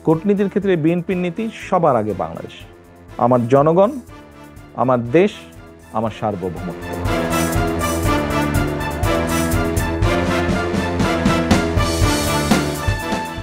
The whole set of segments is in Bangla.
কূটনীতির ক্ষেত্রে বিএনপির নীতি সবার আগে বাংলাদেশ, আমার জনগণ, আমার দেশ, আমার সার্বভৌমত্ব।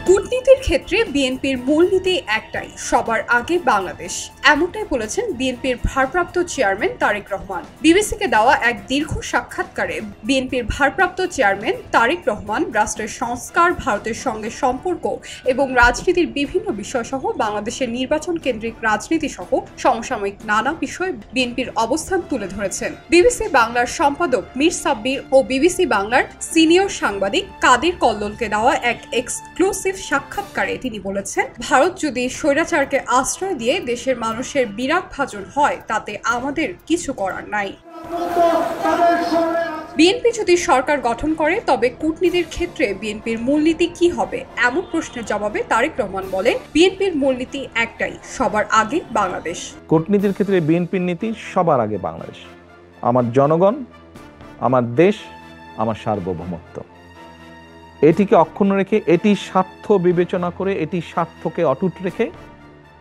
কূটনীতির ক্ষেত্রে বিএনপির মূলনীতি একটাই, সবার আগে বাংলাদেশ। এমনটাই বলেছেন বিএনপির ভারপ্রাপ্ত চেয়ারম্যান তারেক রহমান। বিবিসিকে দেওয়া এক দীর্ঘ সাক্ষাৎকারে বিএনপির ভারপ্রাপ্ত চেয়ারম্যান তারেক রহমান রাষ্ট্রের সংস্কার, ভারতের সঙ্গে সম্পর্ক এবং রাজনীতির বিভিন্ন বিষয় সহ বাংলাদেশের নির্বাচন কেন্দ্রিক রাজনীতি সহ সমসাময়িক নানা বিষয়ে বিএনপির অবস্থান তুলে ধরেছেন। বিবিসি বাংলার সম্পাদক মীর সাব্বির ও বিবিসি বাংলার সিনিয়র সাংবাদিক কাদের কল্লোলকে দেওয়া এক এক্সক্লুসিভ সাক্ষাৎকারে তিনি বলেছেন, ভারত যদি স্বৈরাচারকে আশ্রয় দিয়ে দেশের মানুষের বিরাগ ভাজন হয় তাতে আমাদের কিছু করার নাই। বিএনপি যদি সরকার গঠন করে তবে কূটনীতির ক্ষেত্রে বিএনপির মূলনীতি কি হবে, এমন প্রশ্নের জবাবে তারেক রহমান বলেন, বিএনপির মূলনীতি একটাই, সবার আগে বাংলাদেশ। কূটনীতির ক্ষেত্রে বিএনপির নীতি সবার আগে বাংলাদেশ, আমার জনগণ, আমার দেশ, আমার সার্বভৌমত্ব। এটিকে অক্ষুণ্ণ রেখে, এটি স্বার্থ বিবেচনা করে, এটি স্বার্থকে অটুট রেখে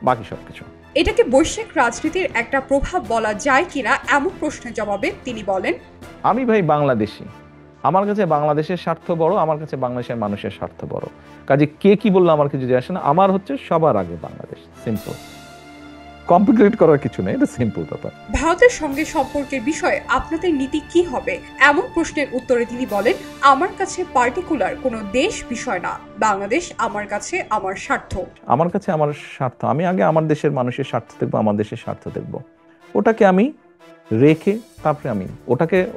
বাকি সবকিছু। এটাকে বৈশ্বিক রাজনীতির একটা প্রভাব বলা যায় কিনা এমন প্রশ্নের জবাবে তিনি বলেন, আমি ভাই বাংলাদেশি, আমার কাছে বাংলাদেশের স্বার্থ বড়, আমার কাছে বাংলাদেশের মানুষের স্বার্থ বড়। কাজে কে কি বললো আমার কিছু যায় আসে না, আমার হচ্ছে সবার আগে বাংলাদেশ। সিম্পল, কমপ্লিকেট করার কিছু নেই, এটা সিম্পল ব্যাপার। ভারতের সঙ্গে সম্পর্কের বিষয়ে আপনাদের নীতি কি হবে, এমন প্রশ্নের উত্তরে তিনি বলেন, আমার কাছে পার্টিকুলার কোনো দেশ বিষয় না, বাংলাদেশ আমার কাছে আমার স্বার্থ। আমার কাছে আমার স্বার্থ, আমি আগে আমার দেশের মানুষের স্বার্থ দেখবো, আমার দেশের স্বার্থ দেখবো, ওটাকে আমি রেখে তারপরে আমি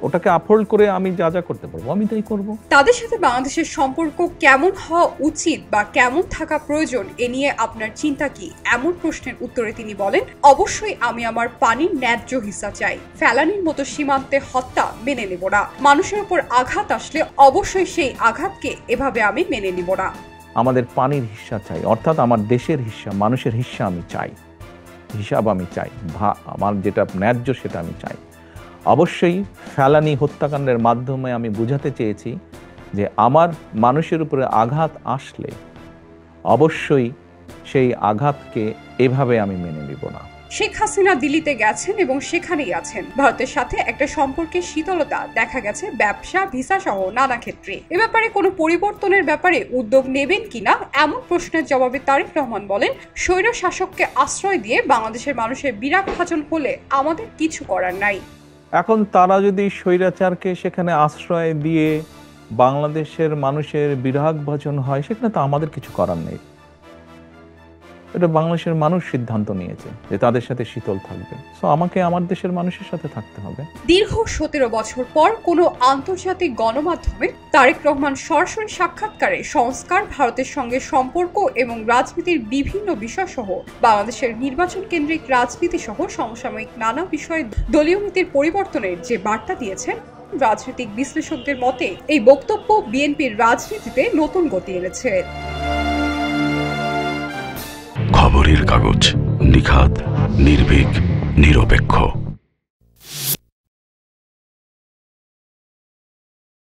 ওটাকে আপহোল্ড করে আমি যা যা করতে পারবো আমি তাই করব। তাদের সাথে বাংলাদেশের সম্পর্ক কেমন হওয়া উচিত বা কেমন থাকা প্রয়োজন, এ নিয়ে আপনার চিন্তা কি, এমন প্রশ্নের উত্তরে তিনি বলেন, অবশ্যই আমি আমার পানির ন্যায্য হিস্সা চাই। ফেলানির মতো সীমান্তে হত্যা মেনে নেব না। মানুষের উপর আঘাত আসলে অবশ্যই সেই আঘাতকে এভাবে আমি মেনে নিব না। আমাদের পানির হিস্সা চাই, অর্থাৎ আমার দেশের হিস্সা, মানুষের হিস্সা আমি চাই, হিসাব আমি চাই, আমার যেটা ন্যায্য সেটা আমি চাই। অবশ্যই ফেলানি হত্যাকাণ্ডের মাধ্যমে আমি বোঝাতে চেয়েছি যে আমার মানুষের উপরে আঘাত আসলে অবশ্যই সেই আঘাতকে এভাবে আমি মেনে নিব না। শেখ হাসিনা দিল্লিতে গেছেন এবং সেখানেই আছেন। ভারতের সাথে একটা সম্পর্কের শীতলতা দেখা গেছে ব্যবসা, ভিসা সহ নানা ক্ষেত্রে। এ ব্যাপারে কোনো পরিবর্তনের ব্যাপারে উদ্যোগ নেবেন কিনা, এমন প্রশ্নের জবাবে তারেক রহমান বলেন, স্বৈর শাসককে আশ্রয় দিয়ে বাংলাদেশের মানুষের বিরাগ ভাজন হলে আমাদের কিছু করার নাই। এখন তারা যদি স্বৈরাচারকে সেখানে আশ্রয় দিয়ে বাংলাদেশের মানুষের বিরাগ ভাজন হয়, সেখানে তো আমাদের কিছু করার নেই। এটা বাংলাদেশের মানুষ সিদ্ধান্ত নিয়েছে যে তাদের সাথে শীতল থাকবে, সো আমাকে আমার দেশের মানুষের সাথে থাকতে হবে। দীর্ঘ 17 বছর পর কোনো আন্তর্জাতিক গণমাধ্যমে তারেক রহমান সরাসরি সাক্ষাৎকারে সংস্কার, ভারতের সঙ্গে সম্পর্ক এবং রাজনীতির বিভিন্ন বিষয় সহ বাংলাদেশের নির্বাচন কেন্দ্রিক রাজনীতি সহ সমসাময়িক নানা বিষয়ে দলীয় নীতির পরিবর্তনের যে বার্তা দিয়েছেন, রাজনৈতিক বিশ্লেষকদের মতে এই বক্তব্য বিএনপির রাজনীতিতে নতুন গতি এনেছে। খবরের কাগজ, নিখাত, নির্ভীক, নিরপেক্ষ।